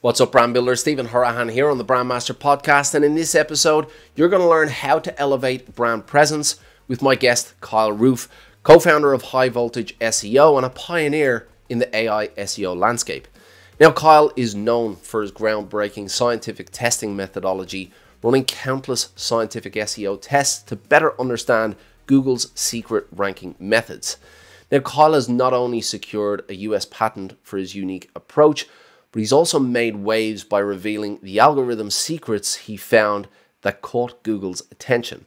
What's up, brand builders? Stephen Horahan here on the Brand Master Podcast, and in this episode, you're going to learn how to elevate brand presence with my guest, Kyle Roof, co-founder of High Voltage SEO and a pioneer in the AI SEO landscape. Now, Kyle is known for his groundbreaking scientific testing methodology, running countless scientific SEO tests to better understand Google's secret ranking methods. Now, Kyle has not only secured a US patent for his unique approach, but he's also made waves by revealing the algorithm secrets he found that caught Google's attention.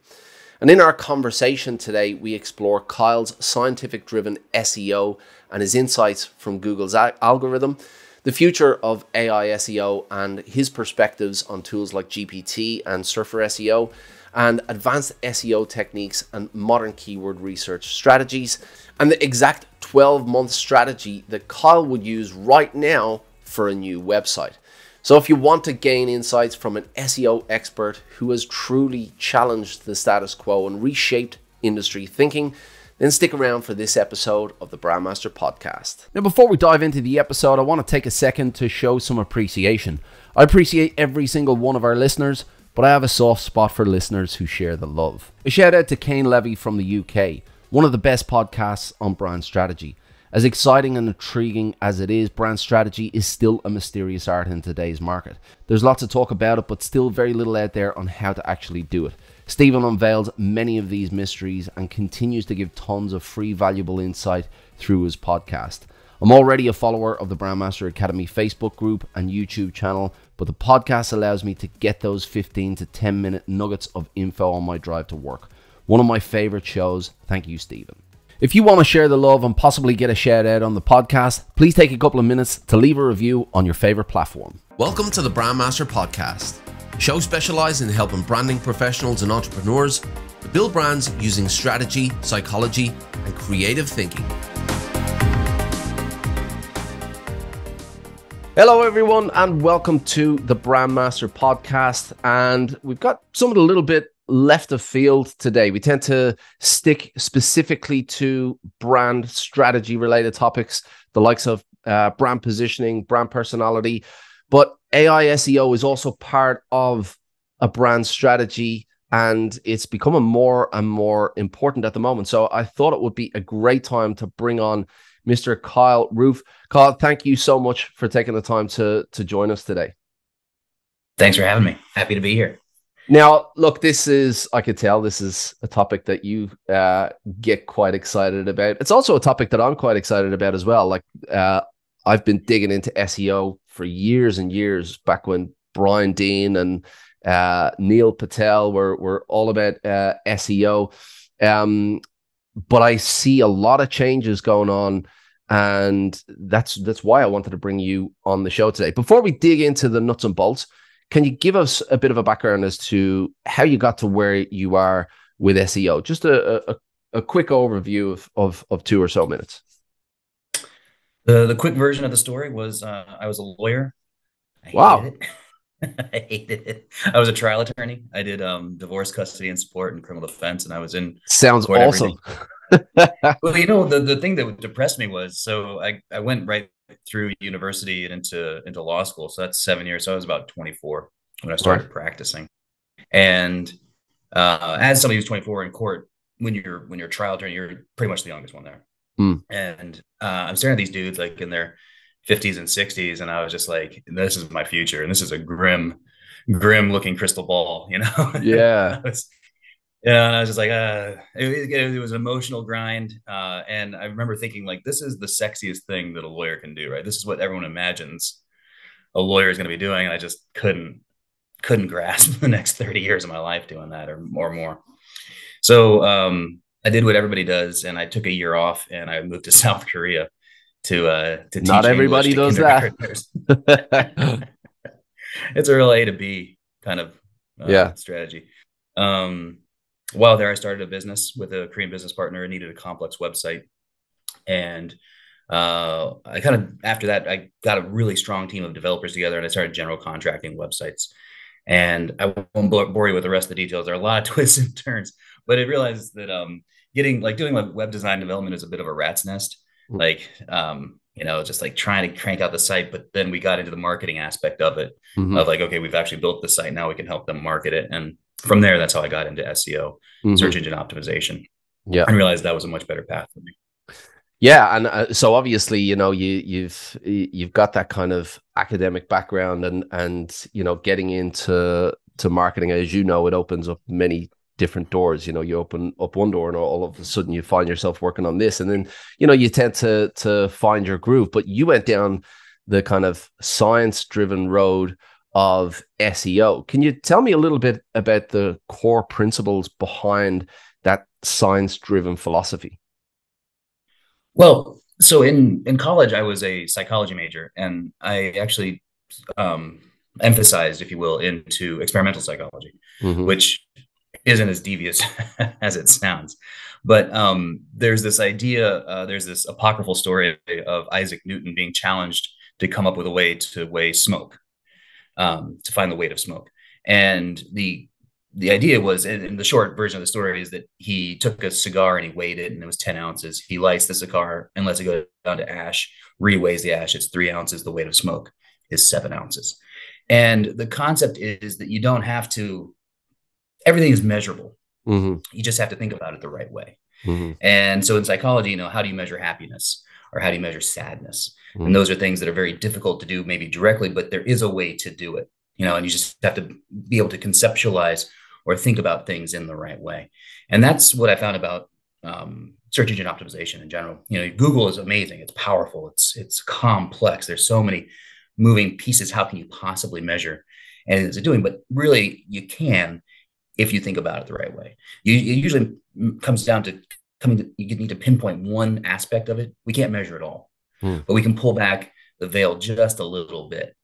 And in our conversation today, we explore Kyle's scientific-driven SEO and his insights from Google's algorithm, the future of AI SEO and his perspectives on tools like GPT and Surfer SEO, and advanced SEO techniques and modern keyword research strategies, and the exact 12-month strategy that Kyle would use right now for a new website. So if you want to gain insights from an SEO expert who has truly challenged the status quo and reshaped industry thinking, then stick around for this episode of the Brand Master Podcast. Now, before we dive into the episode, I want to take a second to show some appreciation. I appreciate every single one of our listeners, but I have a soft spot for listeners who share the love. A shout out to Kane Levy from the UK, one of the best podcasts on brand strategy. As exciting and intriguing as it is, brand strategy is still a mysterious art in today's market. There's lots to talk about it, but still very little out there on how to actually do it. Stephen unveils many of these mysteries and continues to give tons of free, valuable insight through his podcast. I'm already a follower of the Brandmaster Academy Facebook group and YouTube channel, but the podcast allows me to get those 15 to 10 minute nuggets of info on my drive to work. One of my favorite shows. Thank you, Stephen. If you want to share the love and possibly get a shout out on the podcast, please take a couple of minutes to leave a review on your favorite platform. Welcome to the Brand Master Podcast, a show specialized in helping branding professionals and entrepreneurs to build brands using strategy, psychology, and creative thinking. Hello, everyone, and welcome to the Brand Master Podcast. And we've got something a little bit left of field today. We tend to stick specifically to brand strategy related topics, the likes of brand positioning, brand personality, but AI SEO is also part of a brand strategy, and it's becoming more and more important at the moment. So I thought it would be a great time to bring on Mr. Kyle Roof. Kyle, thank you so much for taking the time to join us today. Thanks for having me. Happy to be here. Now, look, this is, I could tell this is a topic that you get quite excited about. It's also a topic that I'm quite excited about as well. Like, I've been digging into SEO for years and years, back when Brian Dean and Neil Patel were all about SEO. But I see a lot of changes going on, and that's why I wanted to bring you on the show today. Before we dig into the nuts and bolts, can you give us a bit of a background as to how you got to where you are with SEO? Just a quick overview of 2 or so minutes. The quick version of the story was I was a lawyer. Wow. I hated it. I was a trial attorney. I did divorce, custody, and support and criminal defense, and I was in Sounds awesome. Well, you know, the thing that depressed me was, so I went right through university and into law school. So that's 7 years. So I was about 24 when I started practicing. And as somebody who's 24 in court, when you're a trial attorney, you're pretty much the youngest one there. And I'm staring at these dudes like in their 50s and 60s, and I was just like, this is my future, and this is a grim looking crystal ball, you know? Yeah. And I was just like, it was an emotional grind. And I remember thinking, like, this is the sexiest thing that a lawyer can do, right? This is what everyone imagines a lawyer is going to be doing. And I just couldn't grasp the next 30 years of my life doing that or more. So I did what everybody does, and I took a year off and I moved to South Korea to teach. Not everybody does that. It's a real A to B kind of strategy. While there, I started a business with a Korean business partner and needed a complex website. And I kind of, after that, I got a really strong team of developers together, and I started general contracting websites. And I won't bore you with the rest of the details. There are a lot of twists and turns, but I realized that doing web design development is a bit of a rat's nest. Like just like trying to crank out the site. But then we got into the marketing aspect of it, Hmm. of like, okay, we've actually built the site. Now we can help them market it. And from there, that's how I got into SEO, Hmm. search engine optimization, Yeah. and realized that was a much better path for me. Yeah, and so obviously, you've got that kind of academic background, and getting into to marketing, as you know, it opens up many different doors. You open up one door, and all of a sudden you find yourself working on this, and then you tend to find your groove. But you went down the kind of science-driven road of SEO. Can you tell me a little bit about the core principles behind that science-driven philosophy? Well, so in college, I was a psychology major, and I actually um, emphasized, if you will, into experimental psychology, Hmm. which isn't as devious as it sounds. But there's this idea, there's this apocryphal story of Isaac Newton being challenged to come up with a way to weigh smoke, to find the weight of smoke. And the idea was, in the short version of the story, is that he took a cigar and he weighed it, and it was 10 ounces. He lights the cigar and lets it go down to ash, re-weighs the ash. It's 3 ounces. The weight of smoke is 7 ounces. And the concept is that you don't have to, everything is measurable. Hmm. You just have to think about it the right way. Hmm. And so in psychology, how do you measure happiness, or how do you measure sadness? And Hmm. those are things that are very difficult to do maybe directly, but there is a way to do it, and you just have to be able to conceptualize or think about things in the right way. And that's what I found about search engine optimization in general. Google is amazing. It's powerful. It's complex. There's so many moving pieces. How can you possibly measure? And it's doing, but really you can, if you think about it the right way. It usually comes down to you need to pinpoint one aspect of it. We can't measure it all, Hmm. but we can pull back the veil just a little bit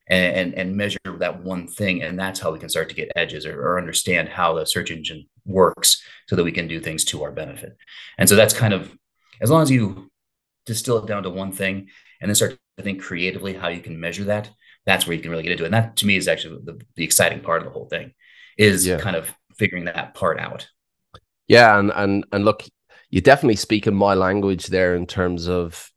and measure that one thing. And that's how we can start to get edges, or understand how the search engine works, so that we can do things to our benefit. And so that's kind of, as long as you distill it down to one thing and then start to think creatively how you can measure that, that's where you can really get into it. And that to me is actually the exciting part of the whole thing, is Yeah. kind of figuring that part out. Yeah, and look, you definitely speak in my language there in terms of,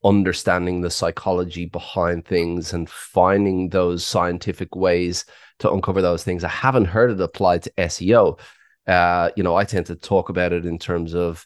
understanding the psychology behind things and finding those scientific ways to uncover those things. I haven't heard it applied to SEO. I tend to talk about it in terms of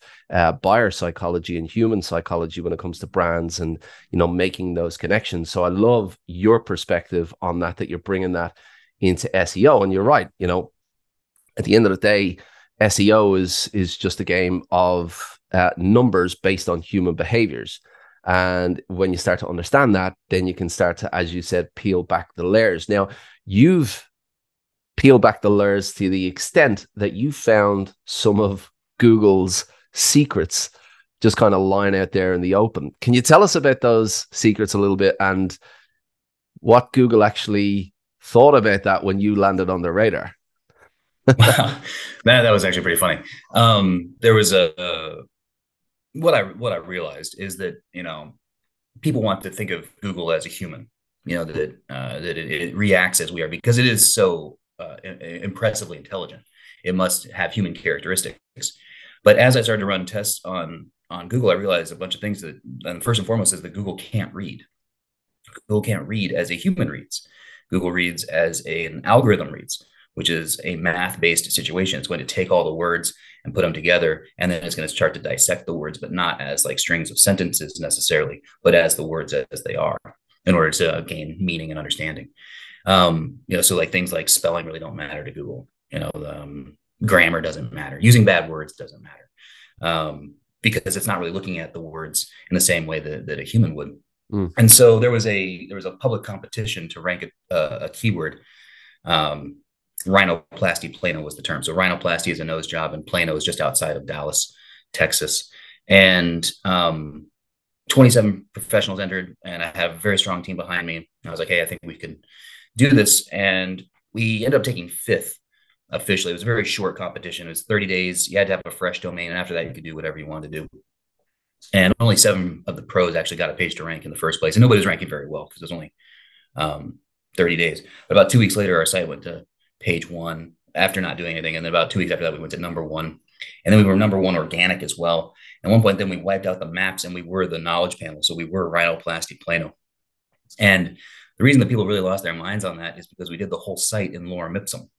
buyer psychology and human psychology when it comes to brands and, making those connections. So I love your perspective on that you're bringing that into SEO. And you're right, at the end of the day, SEO is just a game of numbers based on human behaviors. And when you start to understand that, then you can start to, as you said, peel back the layers. Now, you've peeled back the layers to the extent that you found some of Google's secrets just kind of lying out there in the open. Can you tell us about those secrets a little bit, and what Google actually thought about that when you landed on the radar? Wow, that was actually pretty funny. There was what I realized is that people want to think of Google as a human. That it reacts as we are, because it is so impressively intelligent. It must have human characteristics. But as I started to run tests on Google, I realized a bunch of things and first and foremost is that Google can't read. Google can't read as a human reads. Google reads as an algorithm reads, which is a math-based situation. It's going to take all the words and put them together, and then it's going to start to dissect the words, but not as like strings of sentences necessarily, but as the words as they are, in order to gain meaning and understanding. So like things like spelling really don't matter to Google. Grammar doesn't matter. Using bad words doesn't matter, because it's not really looking at the words in the same way that a human would. Mm. And so there was a public competition to rank a keyword. Um, Rhinoplasty Plano was the term. So rhinoplasty is a nose job, and Plano is just outside of Dallas, Texas. And 27 professionals entered, and I have a very strong team behind me. I was like, hey, I think we could do this. And we ended up taking fifth officially. It was a very short competition. It was 30 days. You had to have a fresh domain, and after that, you could do whatever you wanted to do. And only 7 of the pros actually got a page to rank in the first place. And nobody was ranking very well, because it was only 30 days. But about 2 weeks later, our site went to page 1 after not doing anything. And then about 2 weeks after that, we went to number 1. And then we were #1 organic as well. At one point, then we wiped out the maps and we were the knowledge panel. So we were Rhinoplasty Plano. And the reason that people really lost their minds on that is because we did the whole site in lorem ipsum,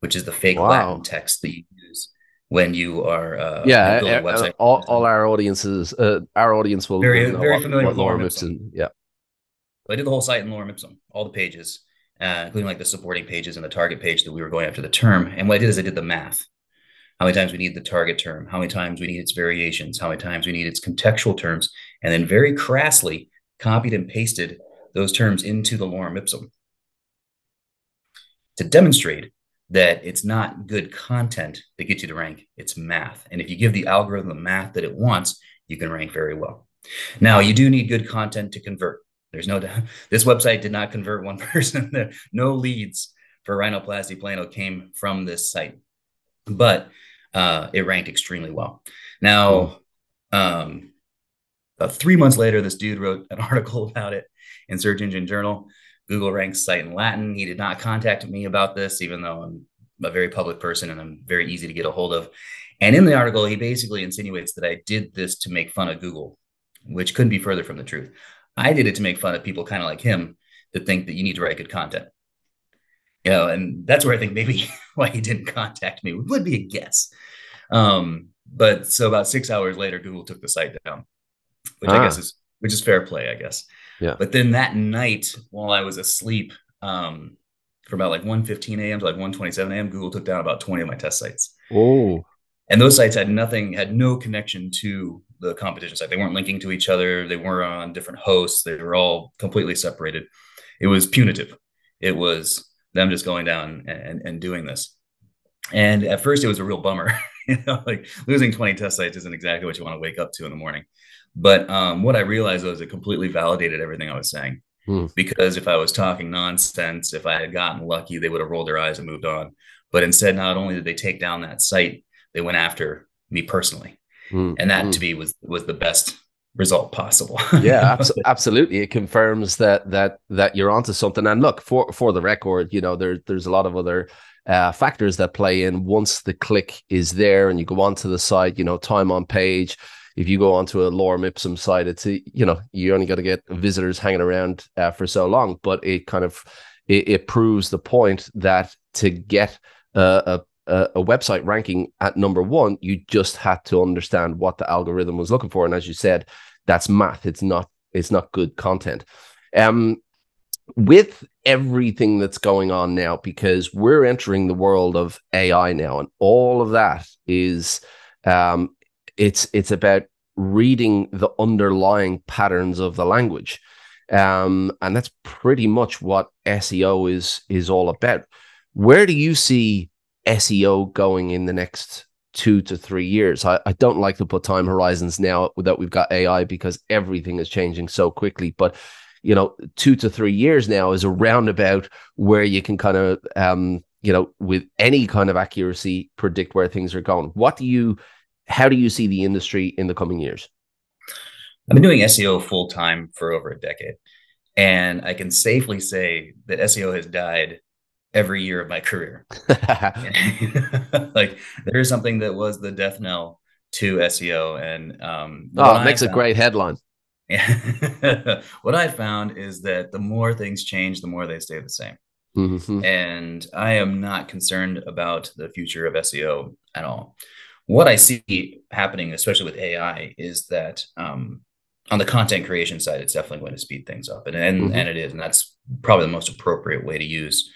which is the fake Latin Wow. text that you use when you are Yeah, building a website. all our audience will Very, know very familiar what with lorem lorem ipsum. ipsum. Yeah. So I did the whole site in lorem ipsum, all the pages, including like the supporting pages and the target page that we were going after the term. And what I did is I did the math. How many times we need the target term, how many times we need its variations, how many times we need its contextual terms, and then very crassly copied and pasted those terms into the lorem ipsum to demonstrate that it's not good content that gets you to rank, it's math. And if you give the algorithm the math that it wants, you can rank very well. Now, you do need good content to convert. There's no doubt. This website did not convert one person. No leads for Rhinoplasty Plano came from this site, but it ranked extremely well. Mm. Now, about 3 months later, this dude wrote an article about it in Search Engine Journal. Google ranks site in Latin. He did not contact me about this, even though I'm a very public person and I'm very easy to get a hold of. And in the article, he basically insinuates that I did this to make fun of Google, which couldn't be further from the truth. I did it to make fun of people kind of like him that think that you need to write good content. And that's where I think maybe why he didn't contact me would be a guess. But so about 6 hours later, Google took the site down, which I guess is fair play, I guess. Yeah. But then that night, while I was asleep, from about like 1:15 a.m. to like 1:27 a.m., Google took down about 20 of my test sites. Oh. And those sites had no connection to the competition site. They weren't linking to each other. They weren't on different hosts. They were all completely separated. It was punitive. It was them just going down and doing this. And at first it was a real bummer. Like losing 20 test sites isn't exactly what you want to wake up to in the morning. But what I realized was it completely validated everything I was saying. Mm. Because if I was talking nonsense, if I had gotten lucky, they would have rolled their eyes and moved on. But instead, not only did they take down that site, they went after me personally. Mm. And that Mm. to me was the best result possible. Yeah, absolutely. It confirms that you're onto something. And look, for the record, there's a lot of other factors that play in. Once the click is there and you go onto the site, time on page. If you go onto a lorem ipsum site, it's you only got to get visitors hanging around for so long. But it kind of it proves the point that to get a website ranking at #1, you just had to understand what the algorithm was looking for. And as you said, that's math. It's not good content. With everything that's going on now, because we're entering the world of AI now, and all of that is it's about reading the underlying patterns of the language. And that's pretty much what SEO is all about. Where do you see SEO going in the next 2 to 3 years? I don't like to put time horizons now that we've got AI because everything is changing so quickly. But 2 to 3 years now is a roundabout where you can kind of with any kind of accuracy predict where things are going. How do you see the industry in the coming years? I've been doing SEO full time for over a decade, and I can safely say that SEO has died every year of my career. Like there is something that was the death knell to SEO, and It makes a great headline. What I found is that the more things change, the more they stay the same. Mm-hmm. And I am not concerned about the future of SEO at all. What I see happening, especially with AI, is that on the content creation side, it's definitely going to speed things up, and it is, and that's probably the most appropriate way to use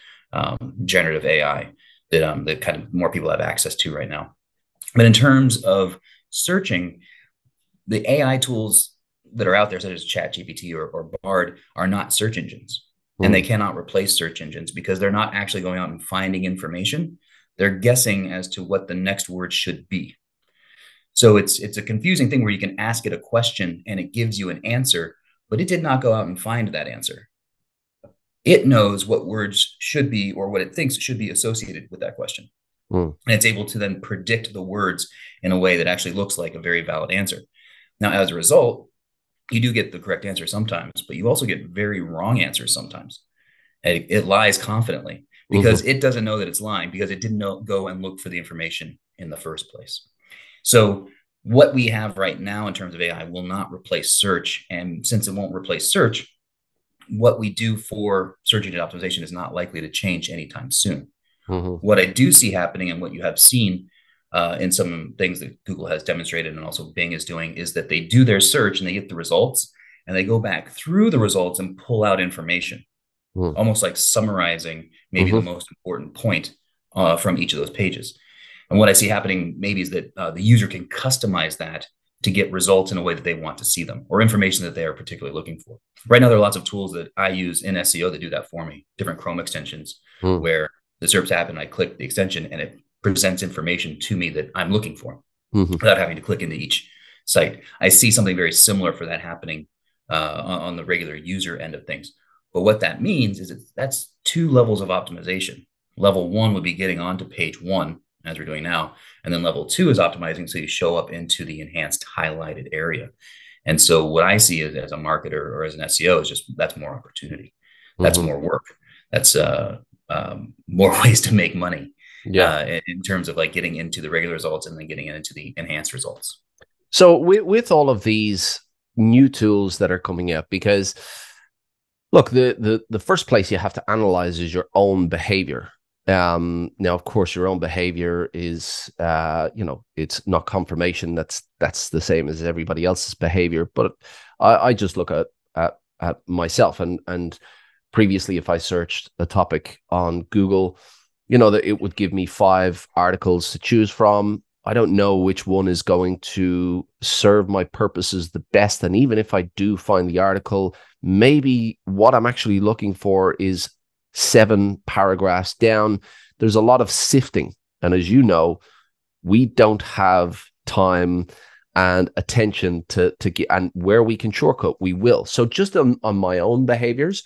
generative AI that kind of more people have access to right now. But in terms of searching, the AI tools that are out there, such as ChatGPT or Bard, are not search engines, and they cannot replace search engines because they're not actually going out and finding information. They're guessing as to what the next word should be. So it's a confusing thing where you can ask it a question and it gives you an answer, but it did not go out and find that answer. It knows what words should be or what it thinks should be associated with that question. And it's able to then predict the words in a way that actually looks like a very valid answer. Now, as a result, you do get the correct answer sometimes, but you also get very wrong answers sometimes. It lies confidently, because it doesn't know that it's lying because it didn't go and look for the information in the first place. So what we have right now in terms of AI will not replace search. And since it won't replace search, what we do for search engine optimization is not likely to change anytime soon. What I do see happening and what you have seen in some things that Google has demonstrated and also Bing is doing is that they do their search and they get the results and they go back through the results and pull out information, almost like summarizing maybe the most important point from each of those pages. And what I see happening maybe is that the user can customize that to get results in a way that they want to see them or information that they are particularly looking for. Right now, there are lots of tools that I use in SEO that do that for me, different Chrome extensions where the SERPs happen, I click the extension and it presents information to me that I'm looking for without having to click into each site. I see something very similar for that happening on the regular user end of things. But what that means is that's two levels of optimization. Level one would be getting onto page one, as we're doing now. And then level two is optimizing so you show up into the enhanced highlighted area. And so what I see as a marketer or as an SEO is just that's more opportunity. That's more work. That's more ways to make money in terms of like getting into the regular results and then getting into the enhanced results. So with all of these new tools that are coming out, because look, the first place you have to analyze is your own behavior. Now, of course, your own behavior is, it's not confirmation. That's the same as everybody else's behavior. But I just look at myself and previously, if I searched a topic on Google, that it would give me 5 articles to choose from. I don't know which one is going to serve my purposes the best. And even if I do find the article, maybe what I'm actually looking for is 7 paragraphs down. There's a lot of sifting. And as you know, we don't have time and attention to get, and where we can shortcut, we will. So just on my own behaviors,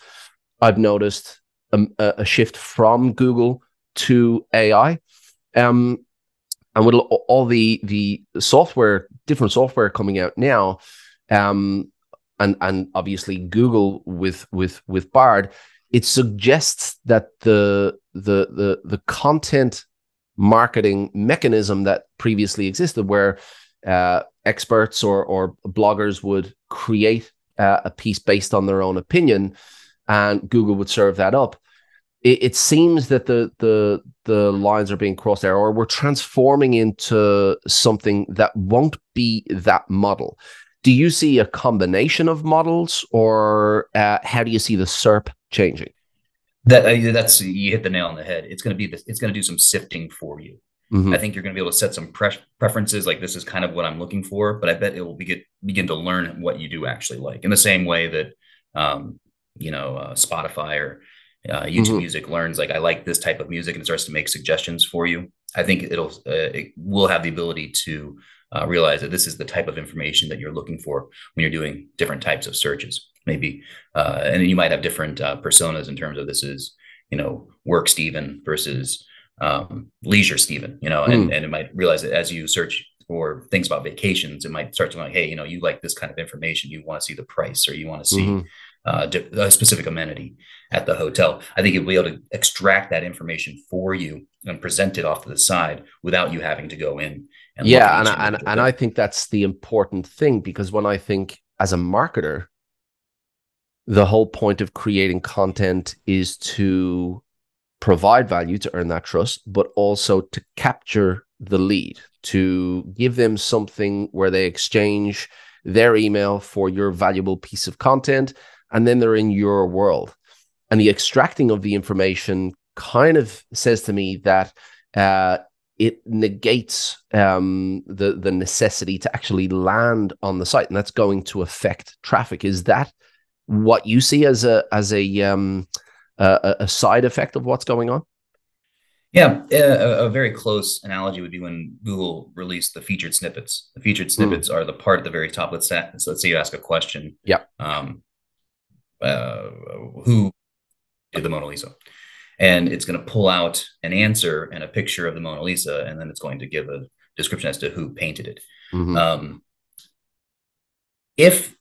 I've noticed a shift from Google to AI. And with all the software, different software coming out now, and obviously Google with Bard, it suggests that the content marketing mechanism that previously existed, where experts or bloggers would create a piece based on their own opinion, and Google would serve that up. It seems that the lines are being crossed there, or we're transforming into something that won't be that model. Do you see a combination of models, or how do you see the SERP changing? That's you hit the nail on the head. It's going to do some sifting for you. I think you're going to be able to set some preferences, like this is kind of what I'm looking for, but I bet it will begin to learn what you do actually like, in the same way that Spotify or YouTube Music learns, like, I like this type of music, and it starts to make suggestions for you. I think it will have the ability to realize that this is the type of information that you're looking for when you're doing different types of searches, maybe. And you might have different personas in terms of this is, work Steven versus leisure Steven, and it might realize that as you search for things about vacations, it might start to like, hey, you like this kind of information. You want to see the price, or you want to see a specific amenity at the hotel. I think you'll be able to extract that information for you and present it off to the side without you having to go in. And I think that's the important thing, because when I think as a marketer, the whole point of creating content is to provide value, to earn that trust, but also to capture the lead, to give them something where they exchange their email for your valuable piece of content, and then they're in your world. And the extracting of the information kind of says to me that it negates the necessity to actually land on the site, and that's going to affect traffic. Is that what you see as a side effect of what's going on? Yeah, a very close analogy would be when Google released the featured snippets. The featured snippets are the part at the very top. Let's say you ask a question. Yeah. Who did the Mona Lisa? And it's going to pull out an answer and a picture of the Mona Lisa, and then it's going to give a description as to who painted it. If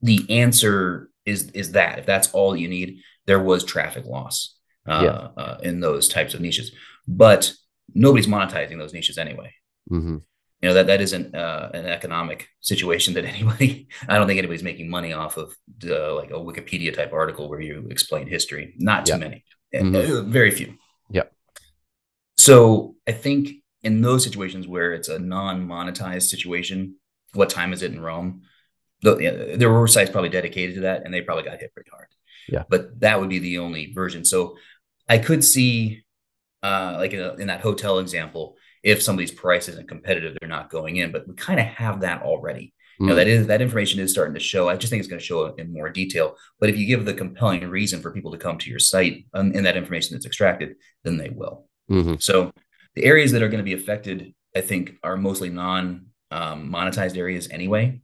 the answer is that, if that's all you need, there was traffic loss. Yeah. in those types of niches, but nobody's monetizing those niches anyway. Mm-hmm. That isn't an economic situation that anybody. I don't think anybody's making money off of like a Wikipedia type article where you explain history. Not too Yeah. many, Mm-hmm. very few. Yeah. So I think in those situations where it's a non-monetized situation, what time is it in Rome? There were sites probably dedicated to that, and they probably got hit pretty hard. Yeah. But that would be the only version. So I could see, like in that hotel example, if somebody's price isn't competitive, they're not going in. But we kind of have that already. Mm. That information is starting to show. I just think it's going to show in more detail. But if you give the compelling reason for people to come to your site in that information that's extracted, then they will. Mm-hmm. So the areas that are going to be affected, I think, are mostly non-monetized areas anyway,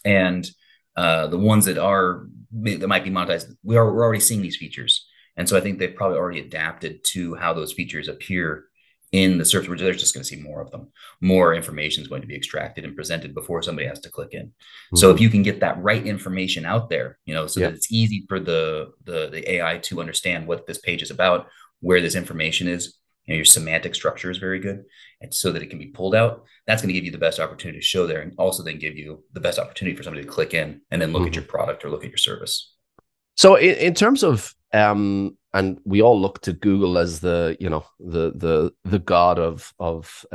and the ones that might be monetized, we're already seeing these features, and so I think they've probably already adapted to how those features appear in the search. They're just going to see more of them. More information is going to be extracted and presented before somebody has to click in. So Mm-hmm. if you can get that right information out there, so Yeah. that it's easy for the AI to understand what this page is about, where this information is, your semantic structure is very good, and so that it can be pulled out. That's going to give you the best opportunity to show there, and also then give you the best opportunity for somebody to click in and then look at Mm-hmm. your product or look at your service. So in terms of and we all look to Google as the the god of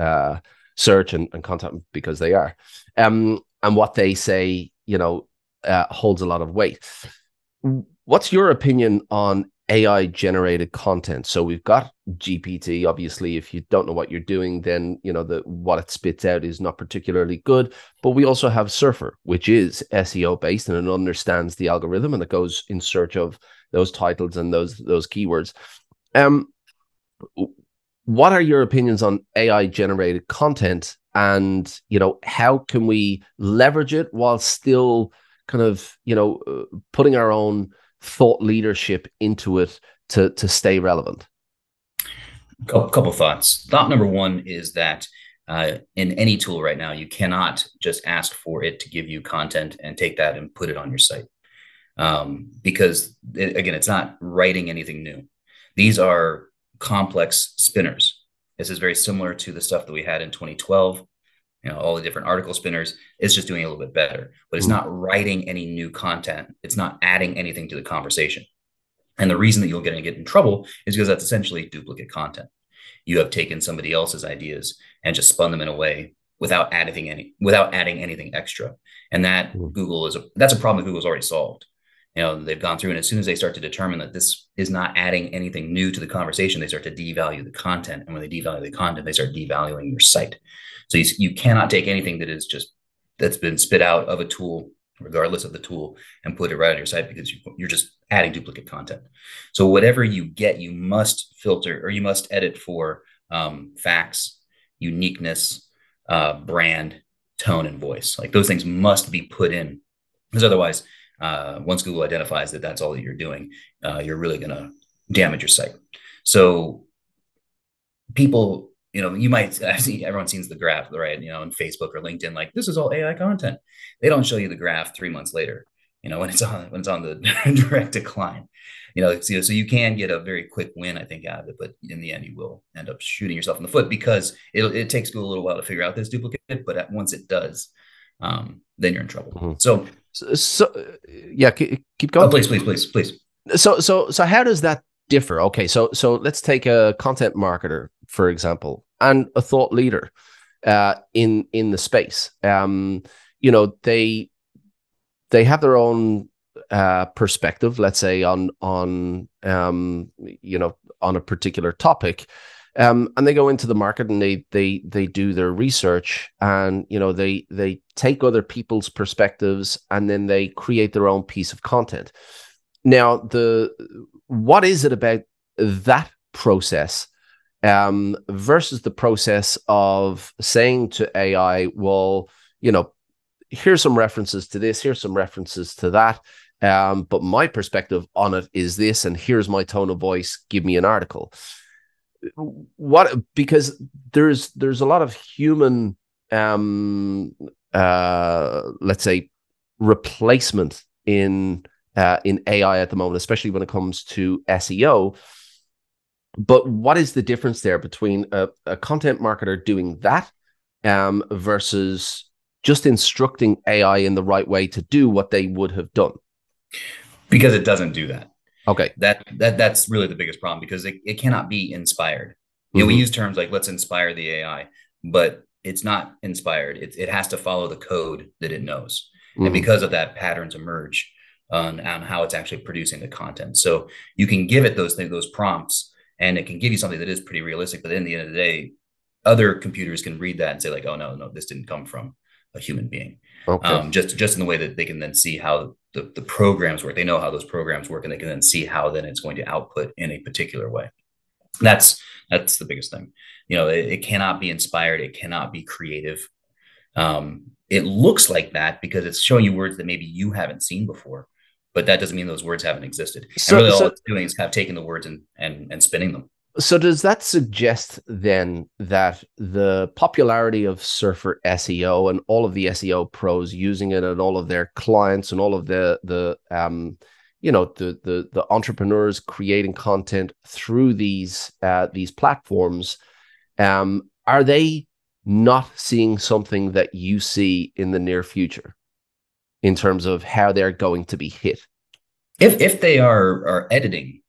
search and content, because they are, and what they say holds a lot of weight. What's your opinion on AI generated content? So we've got GPT. Obviously, if you don't know what you're doing, then what it spits out is not particularly good. But we also have Surfer, which is SEO based, and it understands the algorithm, and it goes in search of those titles and those keywords. What are your opinions on AI generated content, and how can we leverage it while still kind of putting our own thought leadership into it to stay relevant? Couple thoughts. Thought number one is that in any tool right now, you cannot just ask for it to give you content and take that and put it on your site, because again, it's not writing anything new. These are complex spinners. This is very similar to the stuff that we had in 2012. All the different article spinners. It's just doing a little bit better, but it's not writing any new content. It's not adding anything to the conversation. And the reason that you're going to get in trouble is because that's essentially duplicate content. You have taken somebody else's ideas and just spun them in a way without adding anything extra. And that's a problem that Google's already solved. They've gone through, and as soon as they start to determine that this is not adding anything new to the conversation, they start to devalue the content. And when they devalue the content, they start devaluing your site. So you cannot take anything that's been spit out of a tool, regardless of the tool, and put it right on your site, because you're just adding duplicate content. So whatever you get, you must filter, or you must edit for facts, uniqueness, brand, tone, and voice. Like those things must be put in, because otherwise, once Google identifies that that's all that you're doing, you're really going to damage your site. So people, you might see, everyone sees the graph, right? In Facebook or LinkedIn, like, this is all AI content. They don't show you the graph 3 months later, when it's on the direct decline. So you can get a very quick win, I think, out of it, but in the end, you will end up shooting yourself in the foot, because it takes Google a little while to figure out this duplicate, but once it does, then you're in trouble. So yeah, keep going. Oh, please. So how does that differ? Okay, so let's take a content marketer, for example, and a thought leader in the space. They have their own perspective, let's say, on a particular topic. And they go into the market, and they do their research, and they take other people's perspectives, and then they create their own piece of content. Now, what is it about that process versus the process of saying to AI, well, here's some references to this, here's some references to that, but my perspective on it is this, and here's my tone of voice, give me an article. Because there's a lot of human let's say replacement in AI at the moment, especially when it comes to SEO. But what is the difference there between a content marketer doing that versus just instructing AI in the right way to do what they would have done? Because it doesn't do that. Okay. That's really the biggest problem, because it cannot be inspired. We use terms like let's inspire the AI, but it's not inspired. It has to follow the code that it knows. And because of that, patterns emerge on how it's actually producing the content. So you can give it those prompts, and it can give you something that is pretty realistic. But at the end of the day, other computers can read that and say like, oh, no, this didn't come from a human being. Okay. Just in the way that they can then see how the programs work. They know how those programs work, and they can then see how then it's going to output in a particular way. That's the biggest thing. It cannot be inspired. It cannot be creative. It looks like that because it's showing you words that maybe you haven't seen before, but that doesn't mean those words haven't existed. And really all it's doing is kind of taking the words and spinning them. So does that suggest then that the popularity of Surfer SEO and all of the SEO pros using it, and all of their clients and all of the entrepreneurs creating content through these platforms, are they not seeing something that you see in the near future in terms of how they're going to be hit? If they are editing,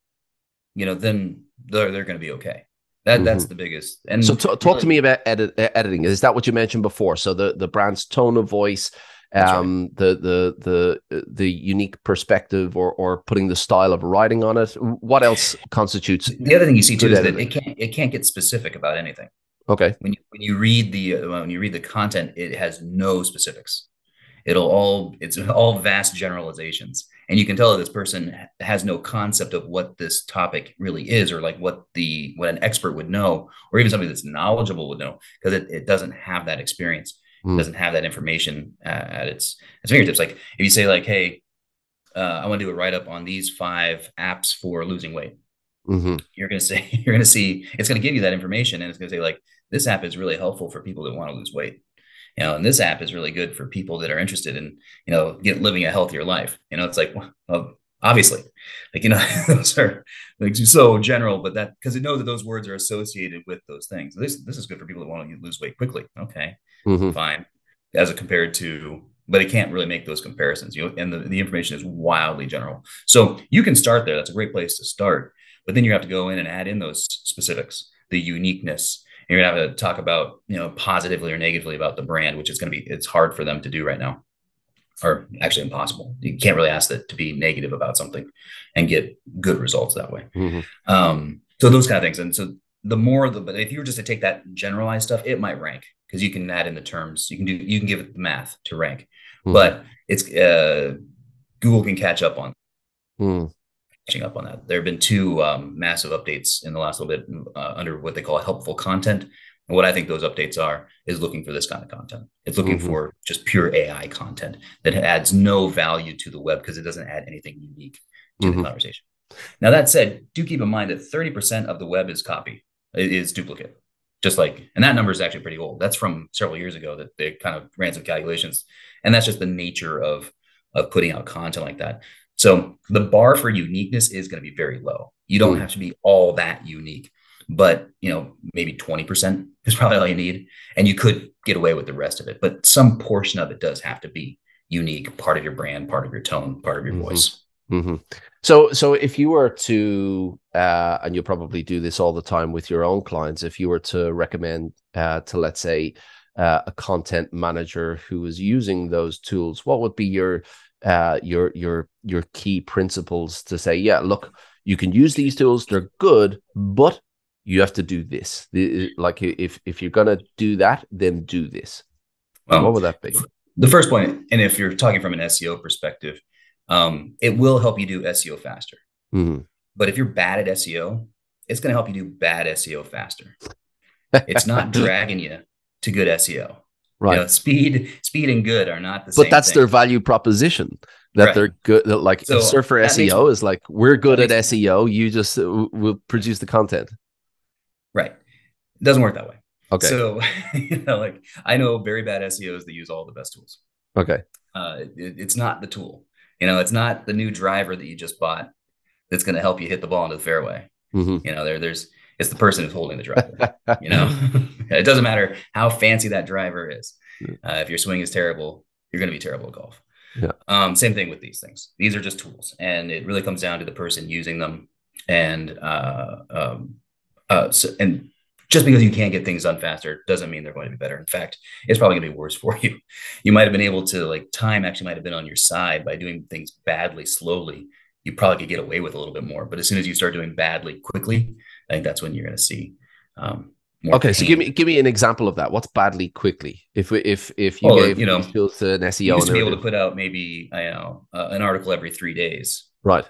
then they're going to be okay. That's the biggest. And so talk to me about editing. Is that what you mentioned before? So the brand's tone of voice, right. the unique perspective, or putting the style of writing on it. What else constitutes? The other thing you see too is that it can't get specific about anything. Okay. When you read the content, it has no specifics. It's all vast generalizations, and you can tell that this person has no concept of what this topic really is, or like what an expert would know, or even somebody that's knowledgeable would know, because it doesn't have that experience. It doesn't have that information at its fingertips. Like if you say like, hey, I want to do a write-up on these 5 apps for losing weight. You're going to see, it's going to give you that information, and it's going to say like, this app is really helpful for people that want to lose weight. And this app is really good for people that are interested in, living a healthier life. It's like, well, obviously, like, those are like so general, but that, because it knows that those words are associated with those things. This is good for people that want to lose weight quickly. Okay, fine. As compared to, but it can't really make those comparisons, and the information is wildly general. So you can start there. That's a great place to start. But then you have to go in and add in those specifics, the uniqueness. You're going to have to talk about, positively or negatively about the brand, which is going to be, it's hard for them to do right now, or actually impossible. You can't really ask that to be negative about something and get good results that way. So those kind of things. And so but if you were just to take that generalized stuff, it might rank, because you can add in the terms, you can give it the math to rank, but it's, Google can catch up on that. There have been 2 massive updates in the last little bit under what they call helpful content. And what I think those updates is looking for this kind of content. It's looking for just pure AI content that adds no value to the web, because it doesn't add anything unique to the conversation. Now, that said, do keep in mind that 30% of the web is copy, is duplicate. And that number is actually pretty old. That's from several years ago that they kind of ran some calculations. And that's just the nature of putting out content like that. So the bar for uniqueness is going to be very low. You don't have to be all that unique, but maybe 20% is probably all you need, and you could get away with the rest of it. But some portion of it does have to be unique, part of your brand, part of your tone, part of your voice. So if you were to, and you'll probably do this all the time with your own clients, if you were to recommend to, let's say, a content manager who is using those tools, what would be your key principles to say, yeah, look, you can use these tools, they're good, but you have to do this. Like if you're gonna do that, then do this. Well, what would that be? The first point, and if you're talking from an SEO perspective, it will help you do SEO faster. But if you're bad at SEO, it's going to help you do bad SEO faster. It's not dragging you to good SEO. Right. Speed and good are not the same. But that's their value proposition, that they're good. Like Surfer SEO is like, we're good at SEO. You just will produce the content. Right. It doesn't work that way. Okay. So, like I know very bad SEOs that use all the best tools. Okay. It's not the tool. It's not the new driver that you just bought that's going to help you hit the ball into the fairway. There's It's the person who's holding the driver. It doesn't matter how fancy that driver is. If your swing is terrible, you're going to be terrible at golf. Yeah. Same thing with these things. These are just tools, and it really comes down to the person using them. And and just because you can't get things done faster doesn't mean they're going to be better. In fact, it's probably going to be worse for you. You might have been able to, like, time actually might have been on your side by doing things badly, slowly. You probably could get away with a little bit more. But as soon as you start doing badly quickly, I think that's when you're going to see more Okay, pain. so give me an example of that. What's badly quickly? If you gave these tools to an SEO, you used to be able to put out maybe an article every 3 days, right?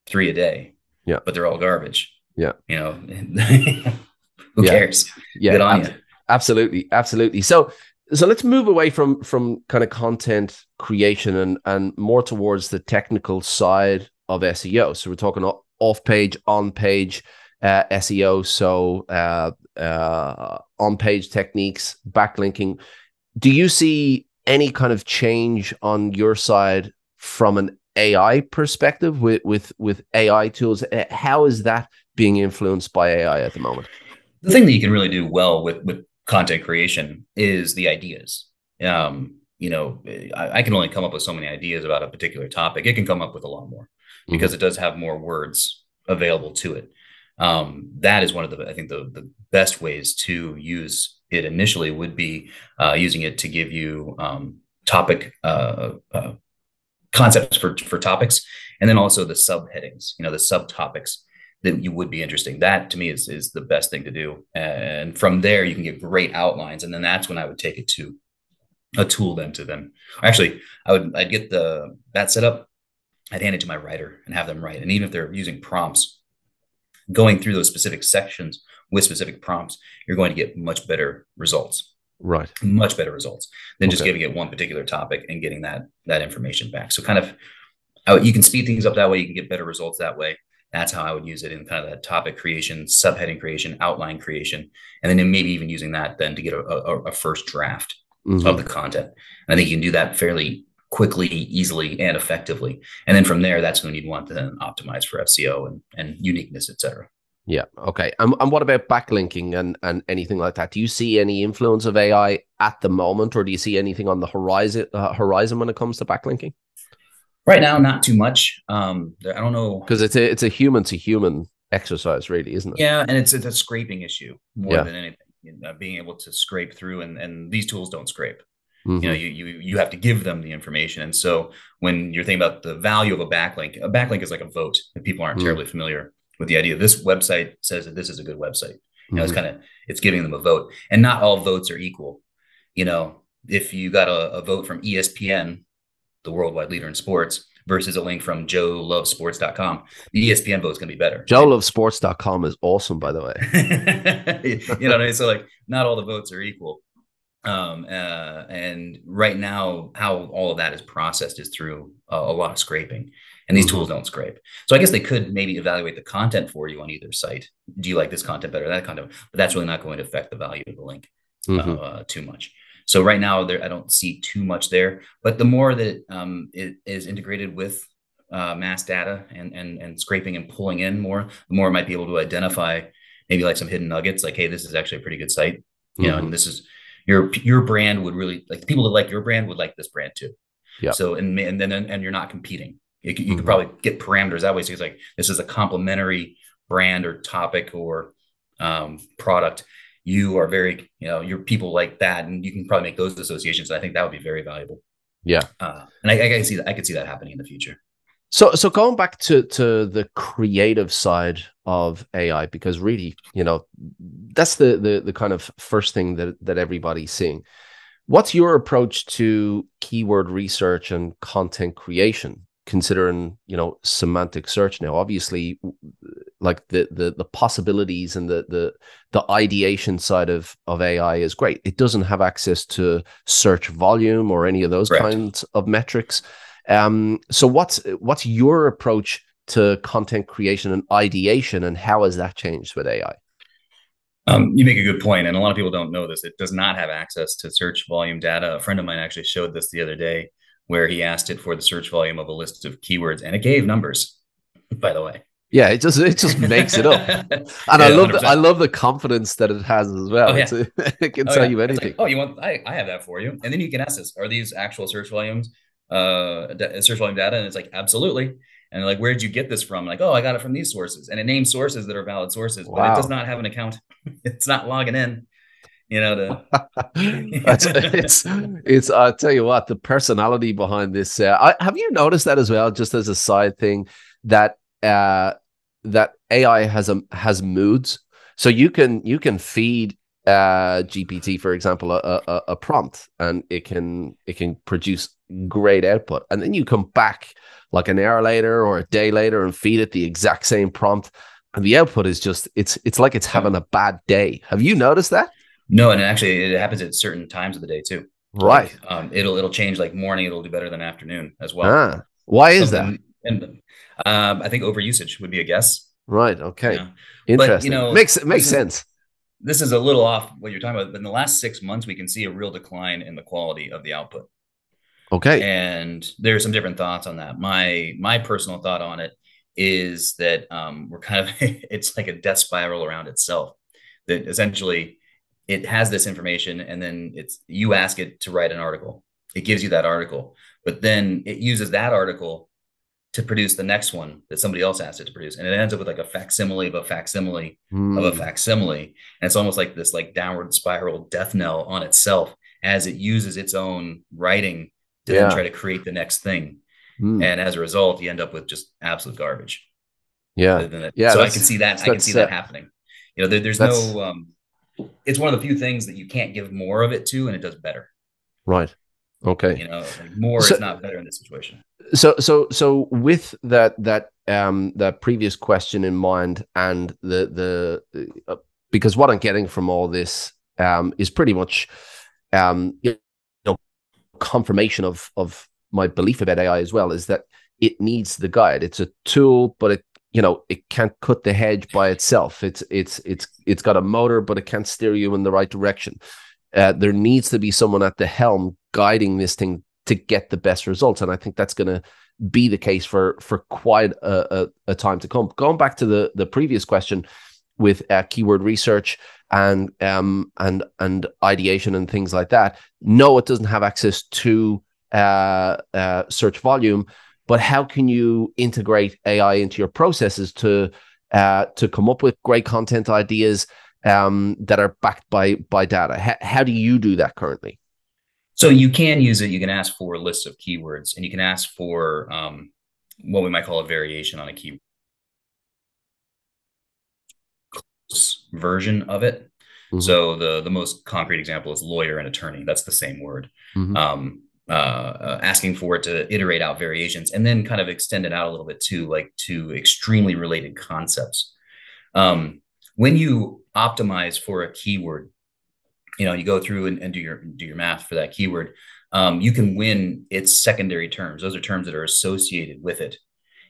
3 a day, Yeah, but they're all garbage. Yeah, who cares? Yeah, good on you. Absolutely. So let's move away from kind of content creation and more towards the technical side of SEO. So we're talking off page, on page SEO. So on page techniques, backlinking. Do you see any kind of change on your side from an AI perspective with AI tools? How is that being influenced by AI at the moment? The thing that you can really do well with content creation is the ideas. I can only come up with so many ideas about a particular topic. It can come up with a lot more because it does have more words available to it. That is one of I think the best ways to use it initially would be using it to give you topic concepts for topics, and then also the subheadings, the subtopics that you would be interesting. That to me is the best thing to do. And from there, you can get great outlines. And then that's when I would take it to a tool actually, I'd get that set up. I'd hand it to my writer and have them write. And even if they're using prompts, going through those specific sections with specific prompts, you're going to get much better results. Right. Much better results than just giving it one particular topic and getting that information back. So kind of, you can speed things up that way. You can get better results that way. That's how I would use it in kind of that topic creation, subheading creation, outline creation, and then maybe even using that then to get a first draft of the content. And I think you can do that fairly quickly, easily, and effectively. And then from there, that's when you'd want to then optimize for SEO and uniqueness, et cetera. Yeah. Okay. And what about backlinking and anything like that? Do you see any influence of AI at the moment, or do you see anything on the horizon when it comes to backlinking? Right now, not too much. I don't know, because it's a human to human exercise, really, isn't it? Yeah, and it's a scraping issue more than anything. Being able to scrape through, and these tools don't scrape. You have to give them the information. And so when you're thinking about the value of a backlink is like a vote. If people aren't terribly familiar with the idea, this website says that this is a good website. It's giving them a vote, and not all votes are equal. If you got a vote from ESPN, the worldwide leader in sports, versus a link from joelovesports.com, the ESPN vote is going to be better. joelovesports.com is awesome, by the way. You know what I mean? So like, not all the votes are equal. And right now, how all of that is processed is through a lot of scraping, and these tools don't scrape. So I guess they could maybe evaluate the content for you on either site. Do you like this content better, that content? But that's really not going to affect the value of the link too much. So right now, I don't see too much there. But the more that it is integrated with mass data and scraping and pulling in more, the more it might be able to identify maybe like some hidden nuggets, like, hey, this is actually a pretty good site, and this is your brand would really like, the people that like your brand would like this brand too. Yeah. So and you're not competing. You could probably get parameters that way. So it's like, this is a complementary brand or topic or product. You are very, your people like that, and you can probably make those associations. I think that would be very valuable. Yeah. And I can see that. I could see that happening in the future. So going back to the creative side of AI, because really, that's the kind of first thing that everybody's seeing. What's your approach to keyword research and content creation, considering, semantic search now? Obviously, like the possibilities and the ideation side of AI is great. It doesn't have access to search volume or any of those kinds of metrics. So what's your approach to content creation and ideation, and how has that changed with AI? You make a good point, and a lot of people don't know this. It does not have access to search volume data. A friend of mine actually showed this the other day, where he asked it for the search volume of a list of keywords, and it gave numbers, by the way. Yeah, it just makes it up. And Yeah, 100%. I love the confidence that it has as Oh well. yeah. It can Oh tell yeah. you It's anything. like, oh, you want, I have that for you. And then you can ask this, are these actual search volumes, search volume data? And it's like, absolutely. And like, where did you get this from? Like, oh, I got it from these sources. And it names sources that are valid sources, but it does Wow. not have an account. It's not logging in, to It's I'll tell you what, the personality behind this. Have you noticed that as well, just as a side thing, that uh that AI has moods. So you can feed GPT, for example, a prompt, and it can produce great output. And then you come back like an hour later or a day later and feed it the exact same prompt, and the output is just it's like it's yeah. having a bad day. Have you noticed that? No, and actually it happens at certain times of the day too. Right. Like it'll change, like morning, it'll do better than afternoon as well. Ah, why is that? Something, and I think overusage would be a guess. Right. You Okay. know, but Interesting. Makes this is sense. this is a little off what you're talking about. But in the last 6 months, we can see a real decline in the quality of the output. Okay. And there's some different thoughts on that. My personal thought on it is that we're kind of it's like a death spiral around itself. That essentially it has this information, and then it's you ask it to write an article. It gives you that article, but then it uses that article to produce the next one that somebody else asked it to produce, and it ends up with like a facsimile of a facsimile of a Hmm. facsimile, and it's almost like this like downward spiral death knell on itself as it uses its own writing to then try Yeah. to create the next thing, Hmm. and as a result you end up with just absolute garbage. Yeah. Yeah. So I can see that, That's happening. There's that's no it's one of the few things that you can't give more of it to and it does better. right. Okay. Like more So is not better in this situation. so with that previous question in mind, and because what I'm getting from all this is pretty much you know confirmation of my belief about AI as well, is that it needs the guide. It's a tool, but it can't cut the hedge by itself. It's got a motor, but it can't steer you in the right direction. There needs to be someone at the helm guiding this thing to get the best results, and I think that's going to be the case for quite a time to come. Going back to the previous question with keyword research and ideation and things like that. No, it doesn't have access to search volume, but how can you integrate AI into your processes to come up with great content ideas that are backed by data? How do you do that currently? So you can use it. You can ask for lists of keywords, and you can ask for what we might call a variation on a keyword version of it. Mm-hmm. So the most concrete example is lawyer and attorney. That's the same word. Mm-hmm. Asking for it to iterate out variations and then kind of extend it out a little bit too, like to extremely related concepts. When you optimize for a keyword, you go through and do your math for that keyword. You can win its secondary terms. Those are terms that are associated with it,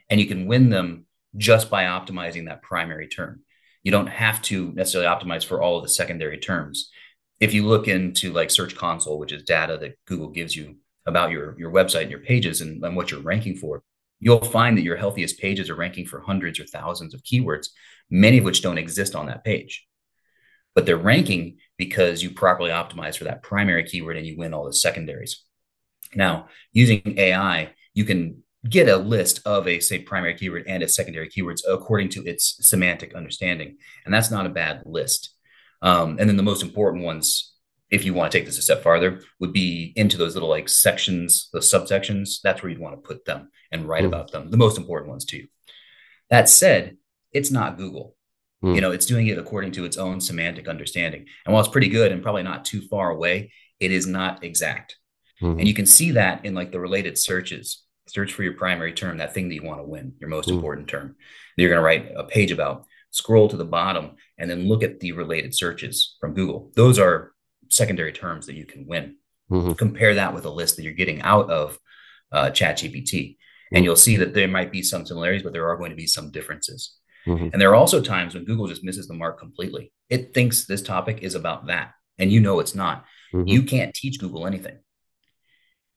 and you can win them just by optimizing that primary term. You don't have to necessarily optimize for all of the secondary terms. If you look into like Search Console, which is data that Google gives you about your website and your pages and what you're ranking for, you'll find that your healthiest pages are ranking for hundreds or thousands of keywords, many of which don't exist on that page. But they're ranking because you properly optimize for that primary keyword and you win all the secondaries. Now, using AI, you can get a list of a, say, primary keyword and its secondary keywords according to its semantic understanding. And that's not a bad list. And then the most important ones, if you want to take this a step farther, would be into those little like sections, the subsections. That's where you'd want to put them and write Mm-hmm. about them, the most important ones to you. That said, it's not Google. It's doing it according to its own semantic understanding. And while it's pretty good and probably not too far away, it is not exact. And Mm-hmm. you can see that in like the related searches. Search for your primary term, that thing that you want to win, your most Mm-hmm. important term that you're going to write a page about. Scroll to the bottom and then look at the related searches from Google. Those are secondary terms that you can win. Mm-hmm. Compare that with a list that you're getting out of ChatGPT, and you'll see that there might be some similarities, but there are going to be some differences. Mm-hmm. And there are also times when Google just misses the mark completely. It thinks this topic is about that, and it's not. Mm-hmm. You can't teach Google anything.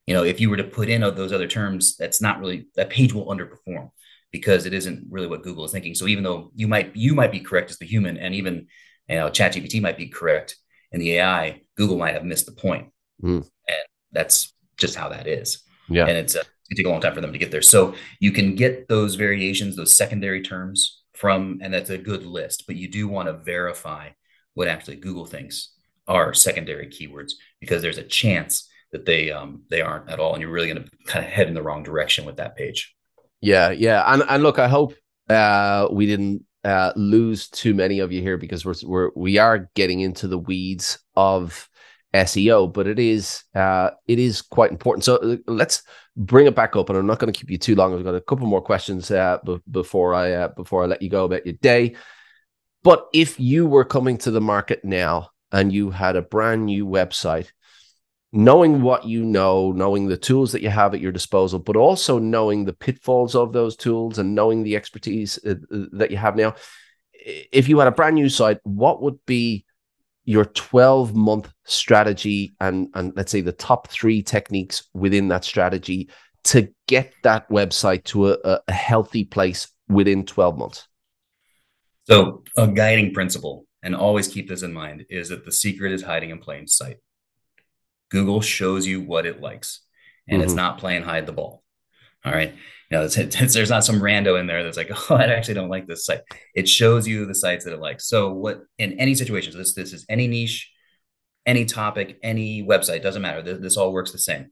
If you were to put in those other terms, that's not really, that page will underperform because it isn't really what Google is thinking. So even though you might be correct as the human, and even ChatGPT might be correct in the AI, Google might have missed the point. Mm. And that's just how that is. Yeah. And it's it take a long time for them to get there. So you can get those variations, those secondary terms from, and that's a good list, but you do want to verify what actually Google thinks are secondary keywords, because there's a chance that they aren't at all, and you're really going to kind of head in the wrong direction with that page. Yeah, yeah, and look, I hope we didn't lose too many of you here, because we are getting into the weeds of SEO, but it is quite important. So let's bring it back up, and I'm not going to keep you too long. I've got a couple more questions before I let you go about your day. But if you were coming to the market now and you had a brand new website, knowing what you know, knowing the tools that you have at your disposal, but also knowing the pitfalls of those tools and knowing the expertise that you have now, if you had a brand new site, what would be your 12-month strategy, and let's say the top 3 techniques within that strategy to get that website to a healthy place within 12 months? So a guiding principle, and always keep this in mind, is that the secret is hiding in plain sight. Google shows you what it likes, and it's not playing hide the ball. All right. There's not some rando in there that's like, oh, I actually don't like this site. It shows you the sites that it likes. So what, in any situation, so this is any niche, any topic, any website, doesn't matter. This all works the same.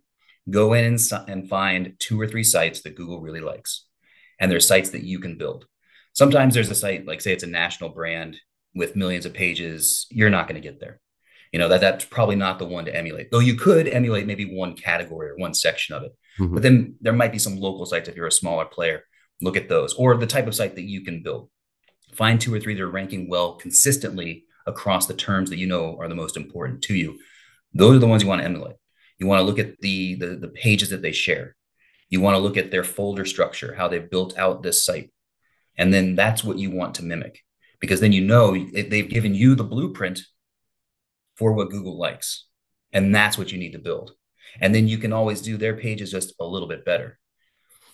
Go in and find 2 or 3 sites that Google really likes. And there's sites that you can build. Sometimes there's a site, like say it's a national brand with millions of pages. You're not going to get there. That's probably not the one to emulate, though you could emulate maybe one category or one section of it. But then there might be some local sites if you're a smaller player. Look at those, or the type of site that you can build. Find 2 or 3 that are ranking well consistently across the terms that you know are the most important to you. Those are the ones you want to emulate. You want to look at the pages that they share. You want to look at their folder structure, how they've built out this site. And then that's what you want to mimic, because then they've given you the blueprint for what Google likes. And that's what you need to build. And then you can always do their pages just a little bit better.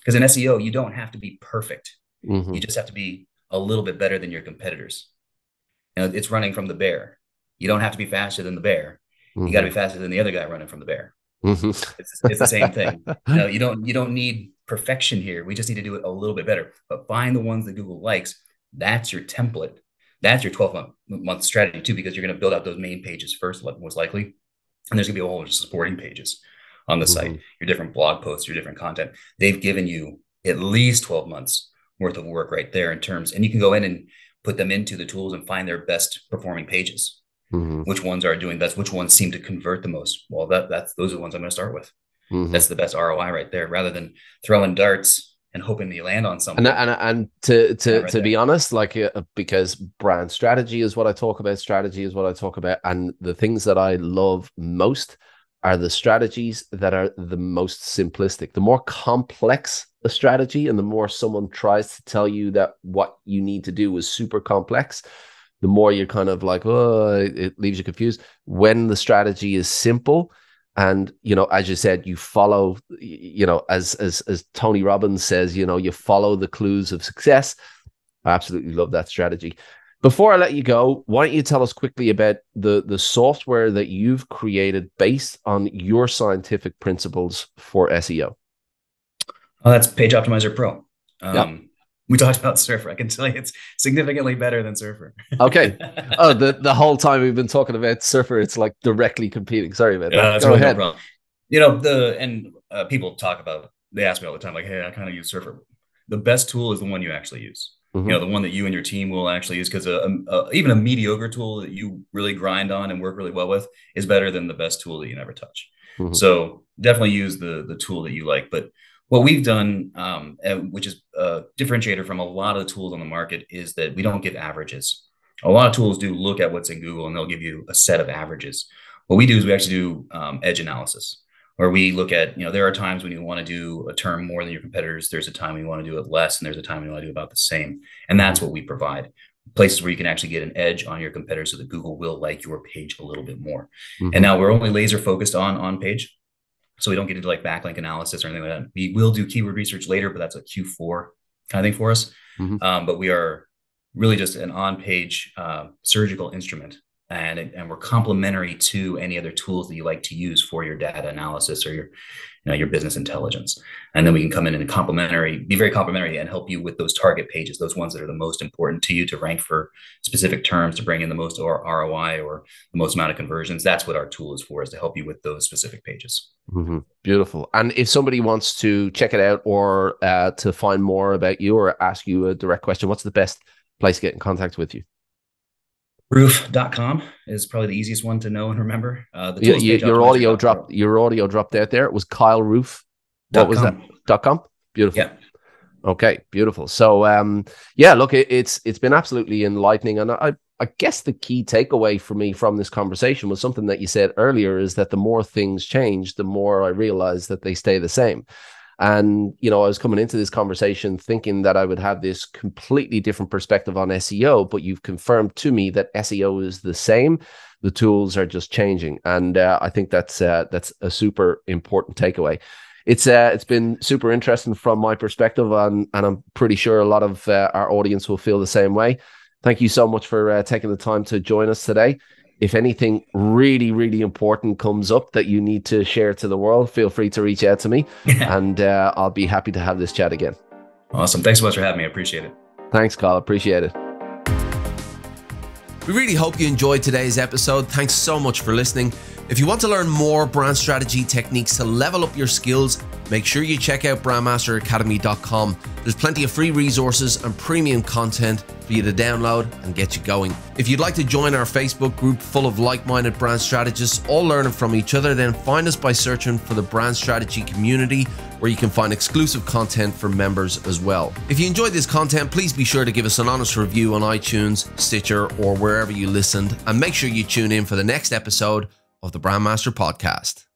Because in SEO, you don't have to be perfect. You just have to be a little bit better than your competitors. It's running from the bear. You don't have to be faster than the bear. You got to be faster than the other guy running from the bear. It's the same thing. You don't need perfection here. We just need to do it a little bit better. But find the ones that Google likes. That's your template. That's your 12-month strategy too, because you're going to build out those main pages first, most likely. And there's going to be a whole bunch of supporting pages on the site, your different blog posts, your different content. They've given you at least 12 months worth of work right there in terms, and you can go in and put them into the tools and find their best performing pages. Which ones are doing best? Which ones seem to convert the most? Well, those are the ones I'm going to start with. That's the best ROI right there, rather than throwing darts and hoping that you land on something. And to be honest, because brand strategy is what I talk about, strategy is what I talk about, and the things that I love most are the strategies that are the most simplistic. The more complex a strategy, and the more someone tries to tell you that what you need to do is super complex, the more you're kind of like, oh, it leaves you confused. When the strategy is simple, and, as you said, you follow, as Tony Robbins says, you follow the clues of success. I absolutely love that strategy. Before I let you go, why don't you tell us quickly about the software that you've created based on your scientific principles for SEO? Oh, that's Page Optimizer Pro. Yep. We talked about Surfer. I can tell you it's significantly better than Surfer. Okay. Oh, the whole time we've been talking about Surfer, it's like directly competing. Sorry about that. Go really ahead. No problem. People talk about, they ask me all the time, like, hey, I kind of use Surfer. The best tool is the one you actually use. The one that you and your team will actually use, because even a mediocre tool that you really grind on and work really well with is better than the best tool that you never touch. So definitely use the tool that you like. But what we've done, which is a differentiator from a lot of the tools on the market, is that we don't give averages. A lot of tools do look at what's in Google and they'll give you a set of averages. What we do is we actually do edge analysis, where we look at, there are times when you want to do a term more than your competitors. There's a time when you want to do it less, and there's a time when you want to do about the same. And that's what we provide. Places where you can actually get an edge on your competitors so that Google will like your page a little bit more. And now we're only laser focused on page. So we don't get into like backlink analysis or anything like that. We will do keyword research later, but that's a Q4 kind of thing for us. Mm-hmm. But we are really just an on-page surgical instrument. And we're complementary to any other tools that you like to use for your data analysis or your business intelligence. And then we can come in and be very complementary and help you with those target pages, those ones that are the most important to you to rank for specific terms, to bring in the most ROI or the most amount of conversions. That's what our tool is for, is to help you with those specific pages. Mm-hmm. Beautiful. And if somebody wants to check it out or to find more about you or ask you a direct question, what's the best place to get in contact with you? Roof.com is probably the easiest one to know and remember. The tools page your audio dropped out there. It was Kyle Roof. What was that? .com? Beautiful. Yeah. Okay, beautiful. So yeah, look, it's been absolutely enlightening. And I guess the key takeaway for me from this conversation was something that you said earlier, is that the more things change, the more I realize that they stay the same. And, I was coming into this conversation thinking that I would have this completely different perspective on SEO, but you've confirmed to me that SEO is the same. The tools are just changing. And I think that's a super important takeaway. It's been super interesting from my perspective, and I'm pretty sure a lot of our audience will feel the same way. Thank you so much for taking the time to join us today. If anything really, really important comes up that you need to share to the world, feel free to reach out to me, and I'll be happy to have this chat again. Awesome. Thanks so much for having me. I appreciate it. Thanks, Kyle. Appreciate it. We really hope you enjoyed today's episode. Thanks so much for listening. If you want to learn more brand strategy techniques to level up your skills, make sure you check out brandmasteracademy.com. There's plenty of free resources and premium content for you to download and get you going. If you'd like to join our Facebook group full of like-minded brand strategists, all learning from each other, then find us by searching for the Brand Strategy Community, where you can find exclusive content for members as well. If you enjoyed this content, please be sure to give us an honest review on iTunes, Stitcher, or wherever you listened, and make sure you tune in for the next episode of the Brandmaster Podcast.